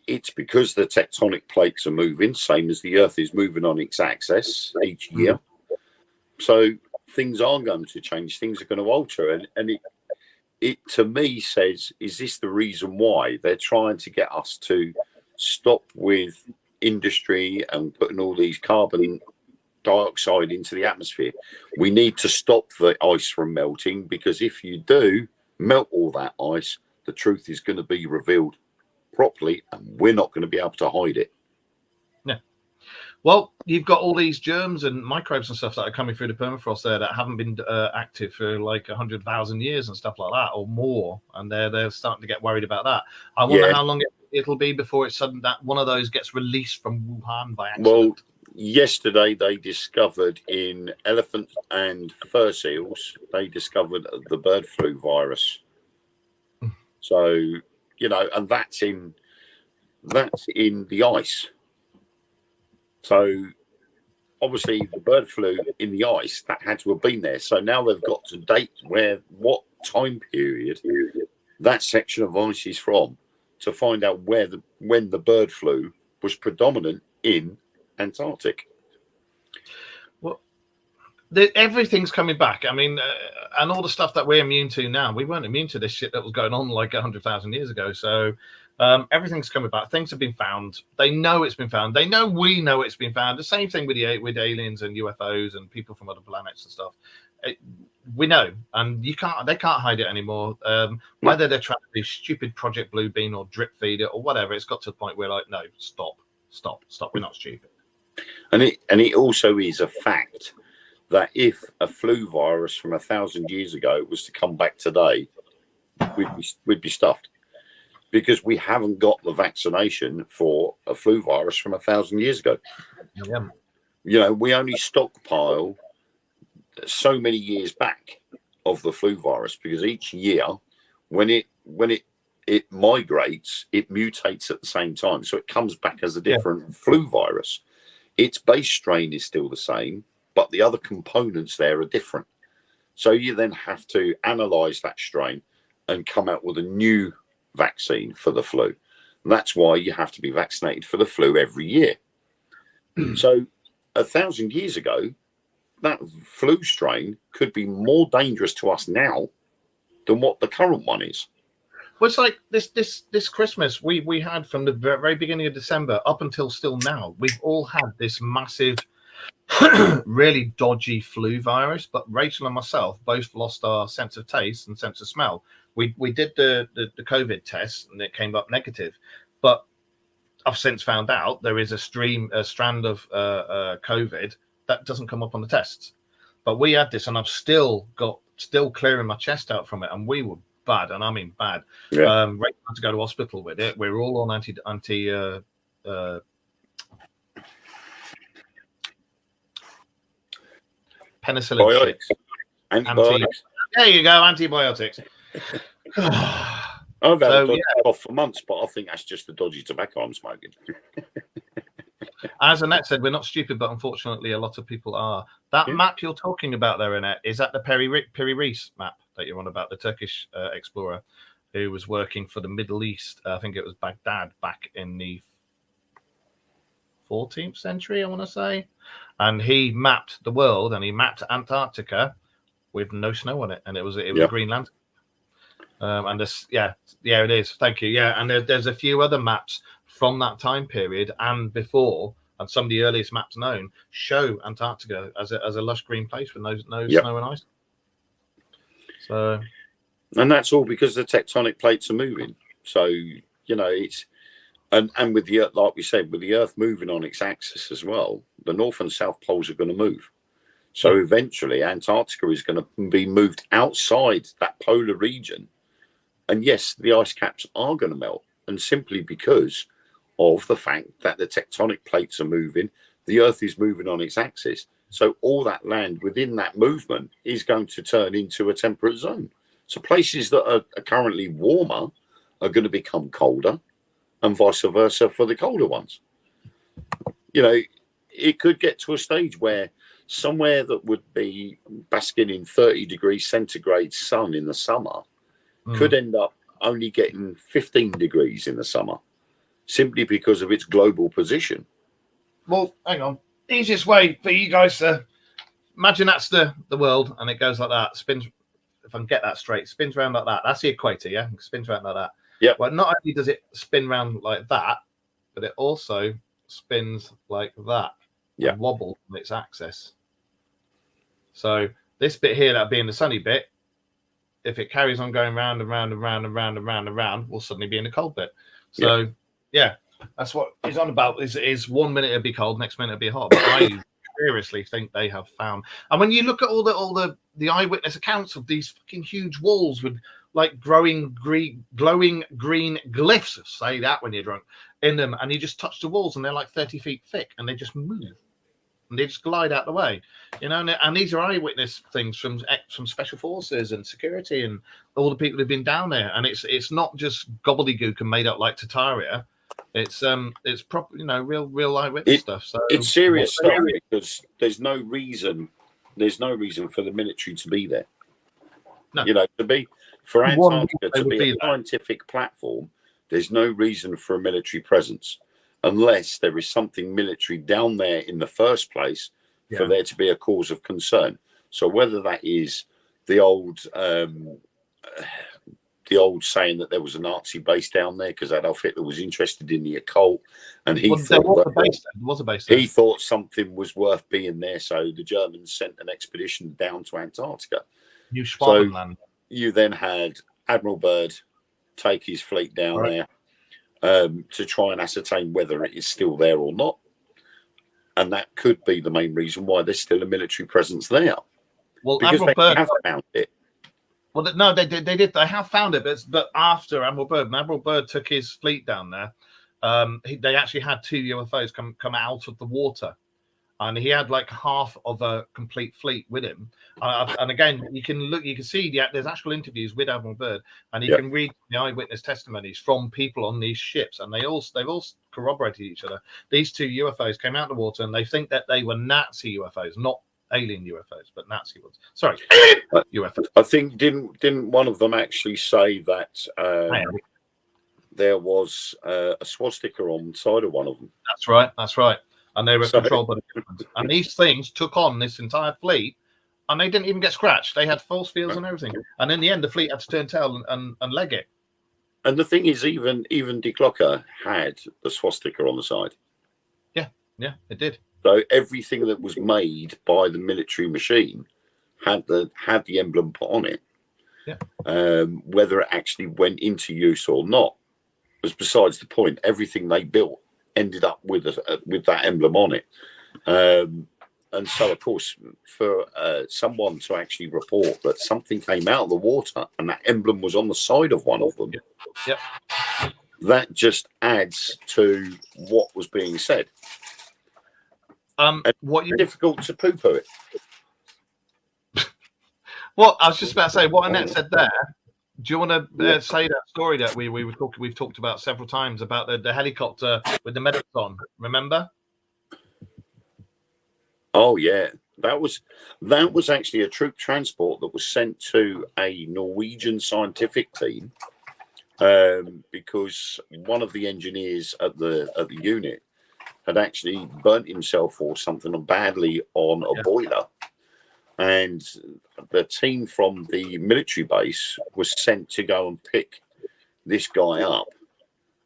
it's because the tectonic plates are moving, same as the Earth is moving on its axis each year. So things are going to change. Things are going to alter, and it to me says, is this the reason why they're trying to get us to stop with industry and putting all these carbon dioxide into the atmosphere? We need to stop the ice from melting, because if you do melt all that ice, the truth is going to be revealed properly, and we're not going to be able to hide it. Yeah. Well, you've got all these germs and microbes and stuff that are coming through the permafrost there that haven't been active for like 100,000 years and stuff like that, or more, and they're starting to get worried about that. I wonder how long it'll be before it's sudden that one of those gets released from Wuhan by accident. Well, yesterday they discovered in elephant and fur seals, they discovered the bird flu virus. So, you know, and that's in the ice. So obviously the bird flu in the ice, that had to have been there. So now they've got to date what time period that section of ice is from, to find out when the bird flu was predominant in Antarctic. Well, everything's coming back. I mean, and all the stuff that we're immune to now, we weren't immune to this shit that was going on like 100,000 years ago. So everything's coming back. Things have been found. They know it's been found. They know we know it's been found. The same thing with aliens and UFOs and people from other planets and stuff. We know, and they can't hide it anymore. Whether they're trying to do stupid Project Blue Bean or drip feed it or whatever, it's got to the point where like, no, stop. We're not stupid. And it also is a fact that if a flu virus from 1,000 years ago was to come back today, we'd be stuffed, because we haven't got the vaccination for a flu virus from 1,000 years ago. Yeah. You know, we only stockpile so many years back of the flu virus, because each year when it migrates, it mutates at the same time, so it comes back as a different flu virus. Its base strain is still the same, but the other components there are different. So you then have to analyze that strain and come out with a new vaccine for the flu. And that's why you have to be vaccinated for the flu every year. So 1,000 years ago, that flu strain could be more dangerous to us now than what the current one is. Well, it's like this Christmas, we had from the very beginning of December up until still now, we've all had this massive, really dodgy flu virus. But Rachel and myself both lost our sense of taste and sense of smell. We did the COVID test and it came up negative, but I've since found out there is a strand of COVID that doesn't come up on the tests. But we had this, and I've still clearing my chest out from it, and we were bad, and I mean bad. Yeah. Rachel had to go to hospital with it. We're all on penicillin. Antibiotics. There you go, antibiotics. I've had a dodgy cough for months, but I think that's just the dodgy tobacco I'm smoking. As Annette said, we're not stupid, but unfortunately a lot of people are. That map you're talking about there, Annette, is that the Piri Reis map that you're on about, the Turkish explorer who was working for the Middle East? I think it was Baghdad back in the 14th century, I want to say. And he mapped the world, and he mapped Antarctica with no snow on it, and it was Green Lantern. And this, it is. Thank you. Yeah, and there's a few other maps from that time period and before, and some of the earliest maps known show Antarctica as a lush green place with no snow and ice. So, and that's all because the tectonic plates are moving. So you know it's and with the Earth, like we said, with the Earth moving on its axis as well, the North and South poles are going to move. So eventually, Antarctica is going to be moved outside that polar region. And yes, the ice caps are going to melt, and simply because of the fact that the tectonic plates are moving, the Earth is moving on its axis. So all that land within that movement is going to turn into a temperate zone. So places that are currently warmer are going to become colder, and vice versa for the colder ones. You know, it could get to a stage where somewhere that would be basking in 30 degrees centigrade sun in the summer could end up only getting 15 degrees in the summer. simply because of its global position. Well, hang on. Easiest way for you guys to imagine that's the world, and it goes like that. Spins. If I can get that straight, spins around like that. That's the equator, yeah. It spins around like that. Yeah. Well, not only does it spin around like that, but it also spins like that. Yeah. And wobbles on its axis. So this bit here, that being the sunny bit, if it carries on going round and round and round and round and round and round, will suddenly be in the cold bit. So yeah, that's what he's on about. Is 1 minute it'll be cold, next minute it'll be hot. But I seriously think they have found. And when you look at all the eyewitness accounts of these fucking huge walls with like glowing green glyphs, say that when you're drunk, in them, and you just touch the walls and they're like 30 feet thick and they just move. And they just glide out the way, you know. And these are eyewitness things from special forces and security and all the people who've been down there. And it's not just gobbledygook and made up like Tartaria. It's proper, you know, real eyewitness stuff. So it's serious stuff because there's no reason for the military to be there. No. You know, for Antarctica to be a scientific platform, there's no reason for a military presence. Unless there is something military down there in the first place for there to be a cause of concern. So whether that is the old saying that there was a Nazi base down there because Adolf Hitler was interested in the occult, and he thought there was a base there. He thought something was worth being there, so the Germans sent an expedition down to Antarctica. New Spartanland. You then had Admiral Byrd take his fleet down there. To try and ascertain whether it is still there or not. And that could be the main reason why there's still a military presence there. Well, because Admiral Byrd have found it. Well, no, they did. They have found it, but after Admiral Byrd took his fleet down there, they actually had 2 UFOs come out of the water. And he had like half of a complete fleet with him. And again, you can see there's actual interviews with Admiral Byrd, and you can read the eyewitness testimonies from people on these ships, and they've all corroborated each other. These 2 UFOs came out of the water, and they think that they were Nazi UFOs, not alien UFOs, but Nazi ones. Sorry, UFOs. I think didn't one of them actually say that there was a swastika on the side of one of them? That's right. And they were controlled by the Germans. And these things took on this entire fleet, and they didn't even get scratched. They had force fields and everything. And in the end, the fleet had to turn tail and leg it. And the thing is, even Die Glocke had the swastika on the side. Yeah, it did. So everything that was made by the military machine had the emblem put on it. Yeah. Whether it actually went into use or not was besides the point. Everything they built ended up with that emblem on it. And so, of course, for someone to actually report that something came out of the water and that emblem was on the side of one of them, that just adds to what was being said. Difficult to poo-poo it. Well, I was just about to say, what Annette said there, do you want to say that story that we've talked about several times about the helicopter with the medics on? Remember? Oh yeah, that was actually a troop transport that was sent to a Norwegian scientific team because one of the engineers at the unit had actually burnt himself or something badly on a boiler. And the team from the military base was sent to go and pick this guy up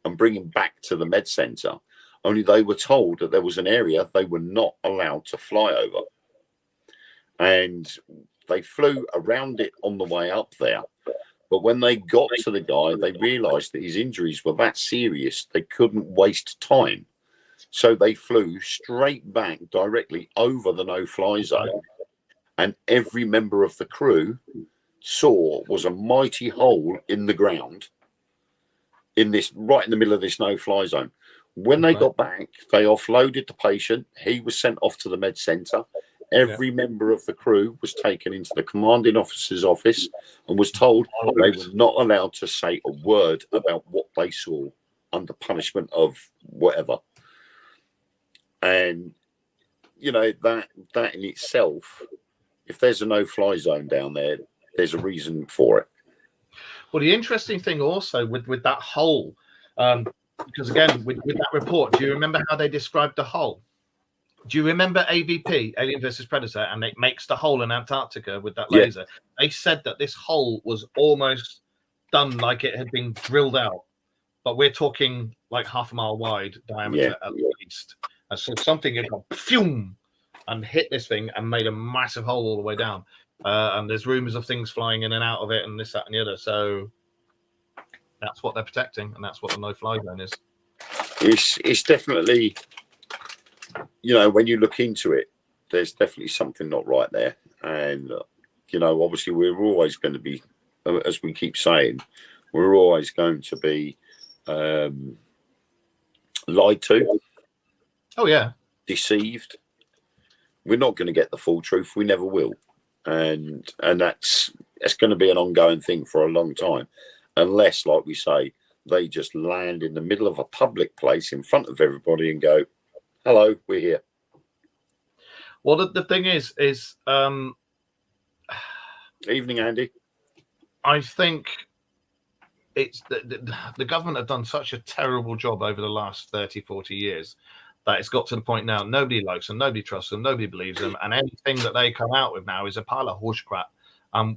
and bring him back to the med center. Only they were told that there was an area they were not allowed to fly over. And they flew around it on the way up there. But when they got to the guy, they realized that his injuries were that serious, they couldn't waste time. So they flew straight back directly over the no-fly zone. And every member of the crew saw was a mighty hole in the ground right in the middle of this no-fly zone. When they got back, they offloaded the patient. He was sent off to the med center. Every member of the crew was taken into the commanding officer's office and was told they were not allowed to say a word about what they saw under punishment of whatever. And, you know, that in itself, if there's a no-fly zone down there, there's a reason for it. Well, the interesting thing also with that hole, because again, with that report, do you remember how they described the hole? Do you remember AVP, Alien versus Predator, and it makes the hole in Antarctica with that laser? They said that this hole was almost done like it had been drilled out, but we're talking like half a mile wide diameter at least. And so something had gone phew and hit this thing and made a massive hole all the way down. And there's rumors of things flying in and out of it and this, that, and the other. So that's what they're protecting, and that's what the no-fly zone is. It's definitely, you know, when you look into it, there's definitely something not right there. And, you know, obviously we're always going to be, as we keep saying, we're always going to be lied to. Oh, yeah. Deceived. We're not going to get the full truth. We never will. And that's going to be an ongoing thing for a long time. Unless, like we say, they just land in the middle of a public place in front of everybody and go, hello, we're here. Well, the thing is evening, Andy. I think it's the government have done such a terrible job over the last 30, 40 years that it's got to the point now nobody likes them, nobody trusts them, nobody believes them, and anything that they come out with now is a pile of horse crap.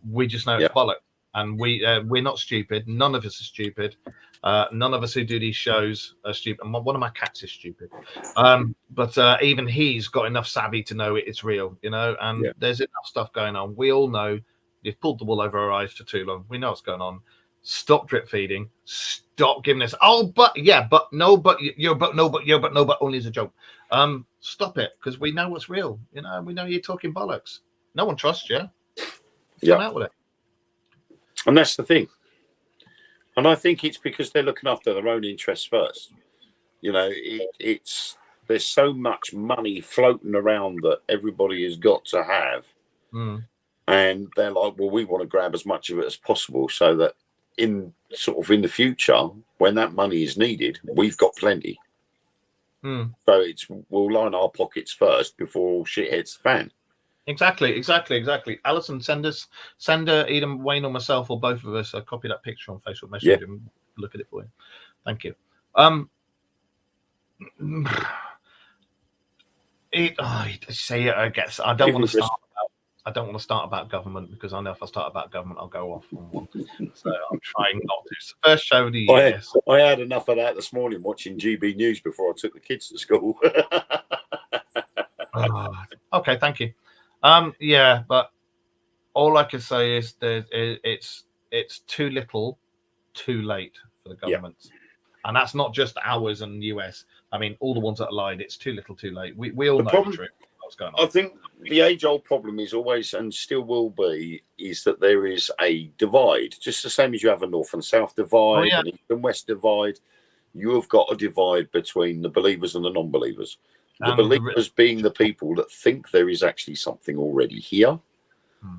We just know it's bollocks. And we're not stupid. None of us are stupid. None of us who do these shows are stupid. One of my cats is stupid. But even he's got enough savvy to know it's real, you know, and there's enough stuff going on. We all know you've pulled the wool over our eyes for too long. We know what's going on. Stop drip feeding. Stop giving us, but only as a joke. Stop it, because we know what's real. You know, we know you're talking bollocks. No one trusts you. Come out with it. And that's the thing. And I think it's because they're looking after their own interests first. You know, there's so much money floating around that everybody has got to have. And they're like, well, we want to grab as much of it as possible so that in the future, when that money is needed, we've got plenty. So we'll line our pockets first before all shit hits the fan. Exactly. Alison, send Eden, Wayne, or myself, or both of us, a copy of that picture on Facebook Messenger and look at it for you. Thank you. Say it, I guess. I don't want to start about government, because I know if I start about government, I'll go off on one. So I'm trying not to. It's the first show of the year. I had enough of that this morning watching GB News before I took the kids to school. Okay, thank you. But all I can say is that it's too little, too late for the government, and that's not just ours and the US. I mean, all the ones that are lied. It's too little, too late. We all know what's going on. I think the age-old problem is always, and still will be, is that there is a divide, just the same as you have a north and south divide, an east and west divide. You have got a divide between the believers and the non-believers. The believers being the people that think there is actually something already here,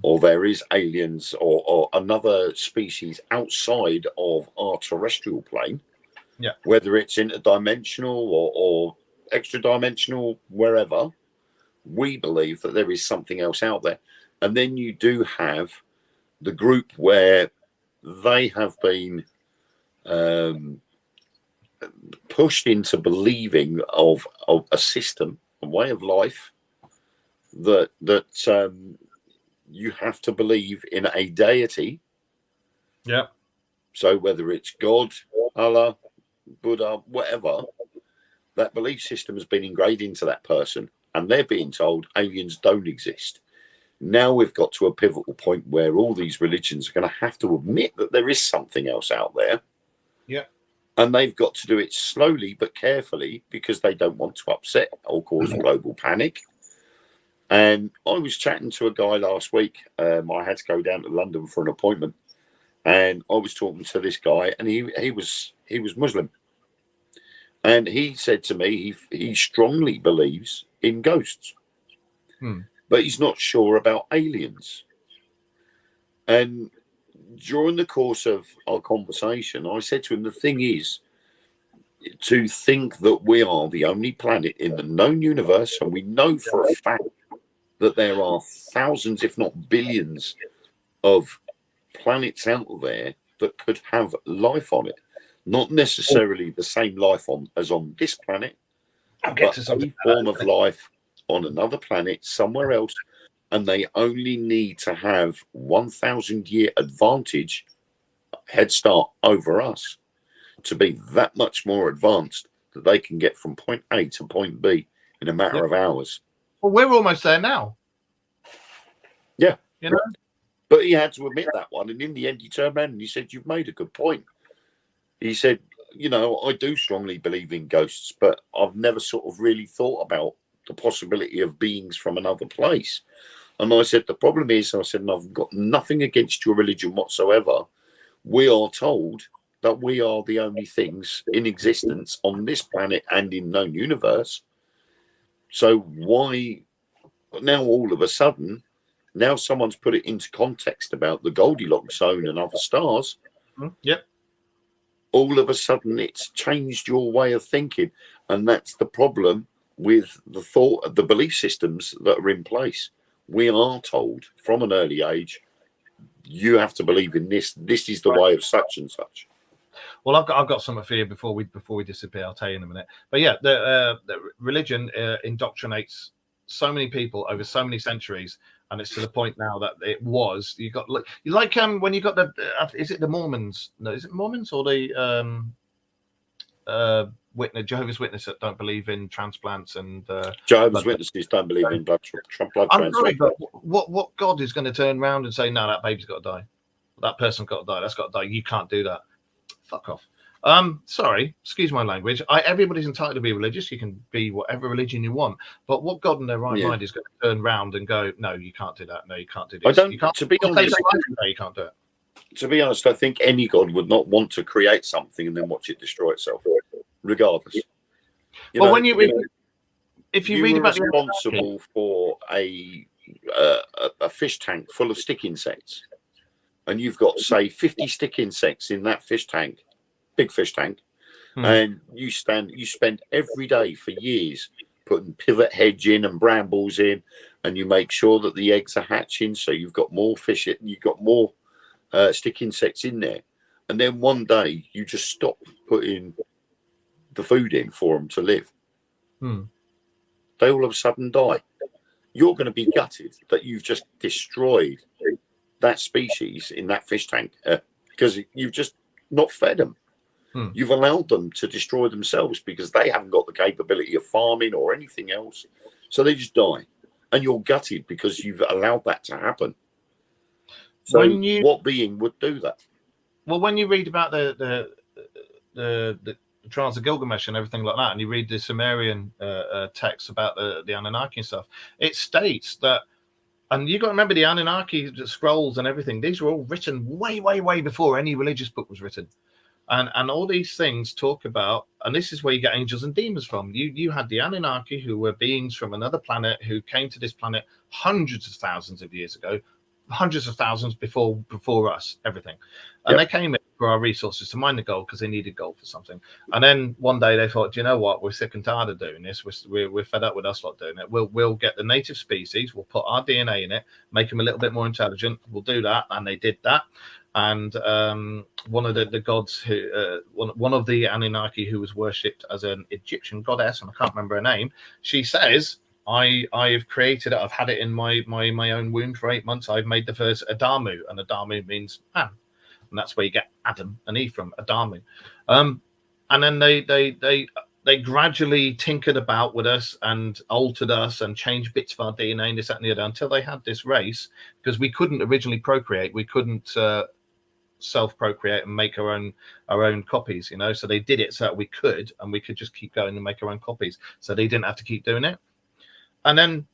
or there is aliens or another species outside of our terrestrial plane, whether it's interdimensional or extra-dimensional, wherever. We believe that there is something else out there. And then you do have the group where they have been pushed into believing of a system, a way of life, that you have to believe in a deity. So whether it's God, Allah, Buddha, whatever, that belief system has been ingrained into that person, and they're being told aliens don't exist. Now we've got to a pivotal point where all these religions are going to have to admit that there is something else out there. And they've got to do it slowly but carefully, because they don't want to upset or cause global panic. And I was chatting to a guy last week. I had to go down to London for an appointment, and I was talking to this guy, and he was Muslim, and he said to me he strongly believes in ghosts, but he's not sure about aliens. And during the course of our conversation, I said to him, the thing is, to think that we are the only planet in the known universe, and we know for a fact that there are thousands, if not billions, of planets out there that could have life on it. not necessarily the same life as on this planet, I'll get but to something. a form of life on another planet somewhere else, and they only need to have 1,000-year advantage, head start over us, to be that much more advanced that they can get from point A to point B in a matter of hours. Well, we're almost there now. Yeah. You know? But he had to admit that one. And in the end, he turned around and he said, "You've made a good point." He said, "You know, I do strongly believe in ghosts, but I've never sort of really thought about the possibility of beings from another place." And I said, "The problem is," I said, "and I've got nothing against your religion whatsoever. We are told that we are the only things in existence on this planet and in known universe. So why now all of a sudden, now someone's put it into context about the Goldilocks zone and other stars. Yep. All of a sudden it's changed your way of thinking. And that's the problem with the thought of the belief systems that are in place. We are told from an early age, you have to believe in this. This is the way of such and such." Well, I've got something for you before we disappear. I'll tell you in a minute. But yeah, the religion indoctrinates so many people over so many centuries, and it's to the point now that it was you like when you got the is it the Mormons? No, is it Mormons or the Jehovah's Witnesses that don't believe in transplants and Jehovah's Witnesses don't believe in blood I'm sorry, but what God is going to turn around and say, "No, that baby's got to die. That person's got to die. That's got to die. You can't do that." Fuck off. Sorry, excuse my language. Everybody's entitled to be religious. You can be whatever religion you want. But what God in their right mind is going to turn around and go, "No, you can't do that. No, you can't do this. You can't, to be honest, no, you can't do it." To be honest, I think any God would not want to create something and then watch it destroy itself, regardless. Well, when if you read about responsible for a fish tank full of stick insects, and you've got, say, 50 stick insects in that fish tank, big fish tank, and you spend every day for years putting pivot hedge in and brambles in, and you make sure that the eggs are hatching, so you've got more fish, you've got more stick insects in there, and then one day you just stop putting the food in for them to live. They all of a sudden die. You're going to be gutted that you've just destroyed that species in that fish tank because you've just not fed them. You've allowed them to destroy themselves because they haven't got the capability of farming or anything else. So they just die. And you're gutted because you've allowed that to happen. So what being would do that? Well, when you read about the Trials of Gilgamesh and everything like that, and you read the Sumerian texts about the Anunnaki and stuff, it states that, and you got to remember the Anunnaki scrolls and everything, these were all written way, way, way before any religious book was written. And all these things talk about, and this is where you get angels and demons from. You had the Anunnaki, who were beings from another planet who came to this planet hundreds of thousands of years ago, hundreds of thousands before us, everything. And they came in for our resources to mine the gold because they needed gold for something. And then one day they thought, "Do you know what? We're sick and tired of doing this. We're fed up with us lot doing it. We'll get the native species. We'll put our DNA in it, make them a little bit more intelligent. We'll do that." And they did that. And one of the gods who one of the Anunnaki who was worshipped as an Egyptian goddess, and I can't remember her name, she says, I've created it. I've had it in my own womb for 8 months. I've made the first Adamu, and Adamu means man, and that's where you get Adam and Eve from, Adamu. And then they gradually tinkered about with us and altered us and changed bits of our DNA and this, that, and the other until they had this race, because we couldn't originally procreate. We couldn't self-procreate and make our own copies, you know. So they did it so that we could just keep going and make our own copies. So they didn't have to keep doing it. And then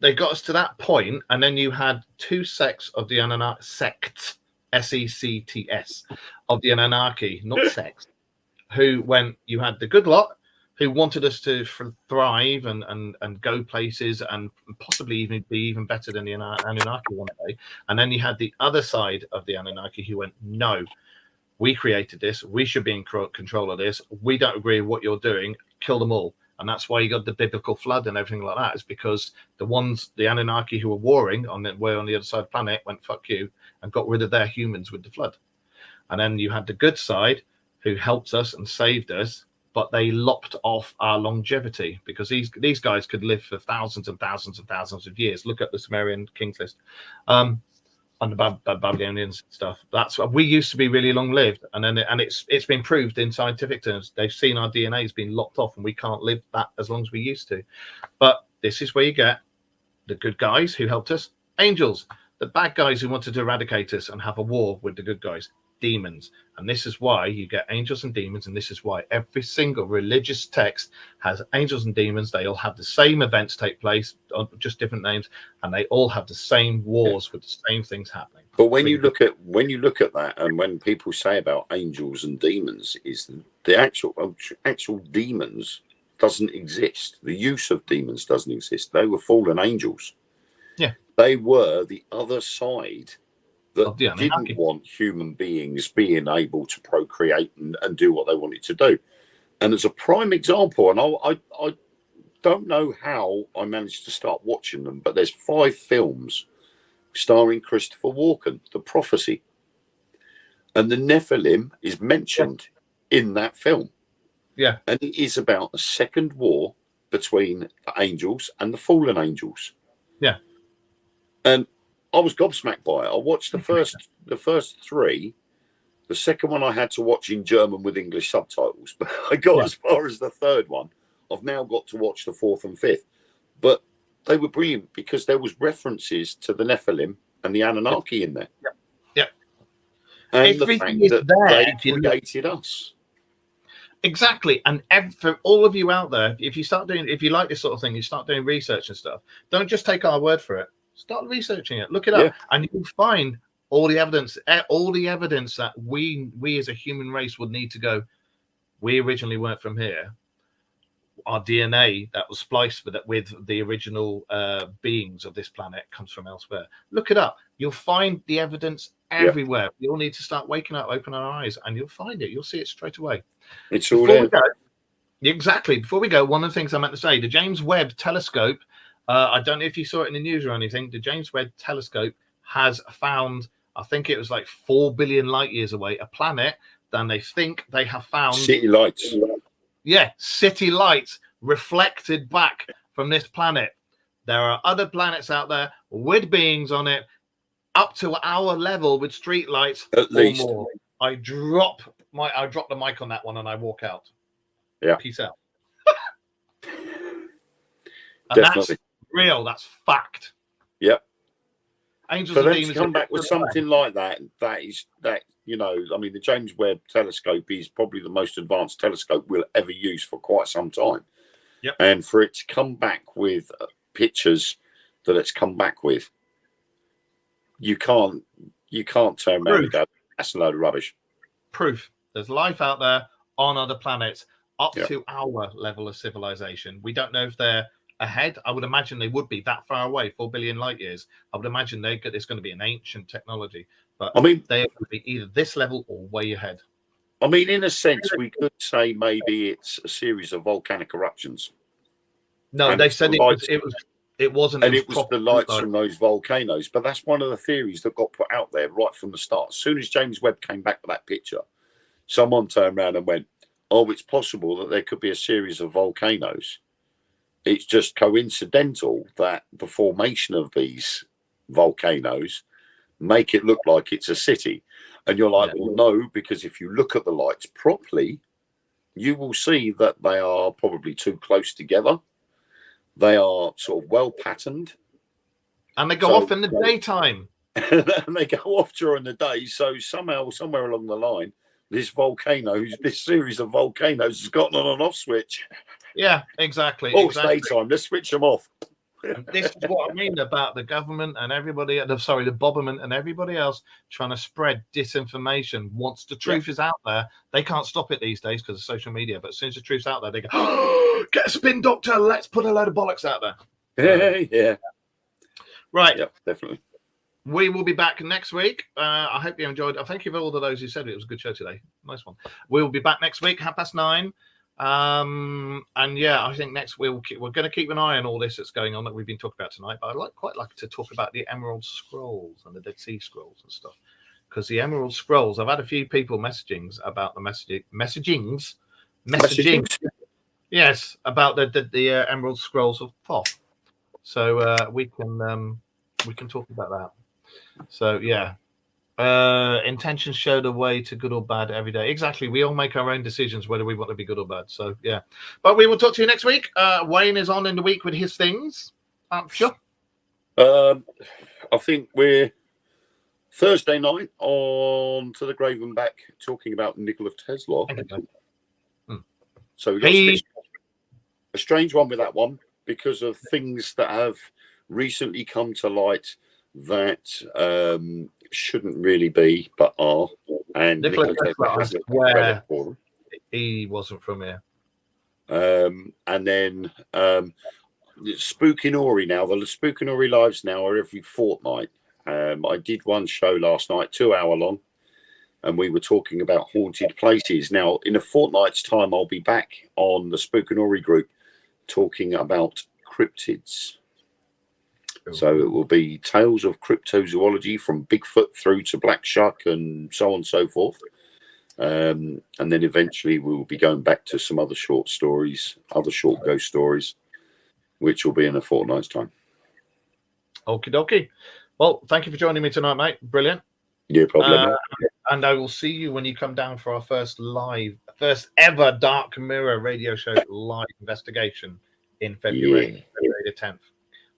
they got us to that point, and then you had two sects of the Anunnaki, sects, S-E-C-T-S, of the Anunnaki, not sects, who went, you had the good lot, who wanted us to thrive and go places and possibly even be even better than the Anunnaki one day. And then you had the other side of the Anunnaki who went, "No, we created this. We should be in control of this. We don't agree with what you're doing. Kill them all." And that's why you got the biblical flood and everything like that. Is because the Anunnaki who were warring were on the other side of the planet went, "Fuck you," and got rid of their humans with the flood. And then you had the good side who helped us and saved us, but they lopped off our longevity because these guys could live for thousands and thousands and thousands of years. Look at the Sumerian kings list. And the Babylonians and stuff. That's what we used to be really long lived, and then it's been proved in scientific terms. They've seen our DNA has been locked off, and we can't live that as long as we used to. But this is where you get the good guys who helped us, angels, the bad guys who wanted to eradicate us and have a war with the good guys, demons. And this is why you get angels and demons, and this is why every single religious text has angels and demons. They all have the same events take place, just different names, and they all have the same wars with the same things happening. But when you look at that, and when people say about angels and demons, is the actual demons doesn't exist. The use of demons doesn't exist. They were fallen angels. Yeah, they were the other side that didn't want human beings being able to procreate and do what they wanted to do. And as a prime example, and I don't know how I managed to start watching them, but there's 5 films starring Christopher Walken, The Prophecy. And the Nephilim is mentioned in that film. Yeah. And it is about a second war between the angels and the fallen angels. Yeah. And I was gobsmacked by it. I watched the first 3. The second one I had to watch in German with English subtitles, but I got as far as the 3rd one. I've now got to watch the 4th and 5th. But they were brilliant because there was references to the Nephilim and the Anunnaki in there. Yep. And everything the fact that they created us. Exactly. And for all of you out there, if you like this sort of thing, you start doing research and stuff, don't just take our word for it. Start researching it. Look it up, and you'll find all the evidence that we as a human race would need to go. We originally weren't from here. Our DNA that was spliced with the original beings of this planet comes from elsewhere. Look it up. You'll find the evidence everywhere. We all need to start waking up, open our eyes, and you'll find it. You'll see it straight away. It's all there. Exactly. Before we go, one of the things I meant to say, the James Webb Telescope, I don't know if you saw it in the news or anything, the James Webb Telescope has found, I think it was like 4 billion light years away, a planet. Then they think they have found city lights. Yeah, city lights reflected back from this planet. There are other planets out there with beings on it up to our level with street lights at least. More. I drop the mic on that one and I walk out. Yeah. Peace out. And definitely. That's real. That's fact. Yep. Angels For and them demons to come back with something like that, the James Webb Telescope is probably the most advanced telescope we'll ever use for quite some time. Yep. And for it to come back with pictures that it's come back with, you can't turn around and go, that's a load of rubbish. Proof. There's life out there on other planets up to our level of civilization. We don't know if they're ahead. I would imagine they would be that far away, 4 billion light years. I would imagine it's going to be an ancient technology. But I mean, they would be either this level or way ahead. I mean, in a sense, we could say maybe it's a series of volcanic eruptions. No, they said it wasn't. And it was the lights from those volcanoes. But that's one of the theories that got put out there right from the start. As soon as James Webb came back with that picture, someone turned around and went, oh, it's possible that there could be a series of volcanoes. It's just coincidental that the formation of these volcanoes make it look like it's a city. And you're like, well, no, because if you look at the lights properly, you will see that they are probably too close together. They are sort of well patterned. And they go off in the daytime. And they go off during the day. So somehow, somewhere along the line, this series of volcanoes has gotten on and off switch. Yeah, exactly. It's daytime. Let's switch them off. And this is what I mean about the government and everybody, the Bobberman and everybody else trying to spread disinformation. Once the truth is out there, they can't stop it these days because of social media. But as soon as the truth's out there, they go, oh, get a spin doctor. Let's put a load of bollocks out there. Yeah. Right. Yep, definitely. We will be back next week. I hope you enjoyed. Thank you for all of those who said it was a good show today. Nice one. We will be back next week, 9:30. And yeah, I think next we're going to keep an eye on all this that's going on that we've been talking about tonight. But I'd quite like to talk about the Emerald Scrolls and the Dead Sea Scrolls and stuff. because the Emerald Scrolls. I've had a few people messaging about the messaging. Yes, about the Emerald Scrolls of Thoth. So we can talk about that. So yeah. Intentions show the way to good or bad every day. Exactly. We all make our own decisions whether we want to be good or bad. So yeah. But we will talk to you next week. Wayne is on in the week with his things. Sure. I think we're Thursday night on To the Grave and Back talking about Nikola Tesla. So we got a strange one with that one because of things that have recently come to light that shouldn't really be, but are. And Nikola Tesla, he wasn't from here. And then Spookinori now. The Spookinori lives now are every fortnight. I did one show last night, 2 hour long, and we were talking about haunted places. Now, in a fortnight's time, I'll be back on the Spookinori group talking about cryptids. So it will be tales of cryptozoology from Bigfoot through to Black Shuck and so on and so forth. And then eventually we will be going back to some other short stories, other short ghost stories, which will be in a fortnight's time. Okie dokie. Well, thank you for joining me tonight, mate. Brilliant. No problem. And I will see you when you come down for our first ever Dark Mirror radio show live investigation in February the 10th.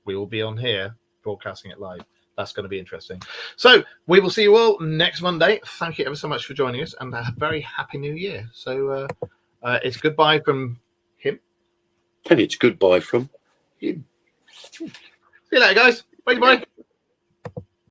We will be on here broadcasting it live. That's going to be interesting. So we will see you all next Monday. Thank you ever so much for joining us, and a very happy new year. So it's goodbye from him. And it's goodbye from him. See you later, guys. Bye-bye.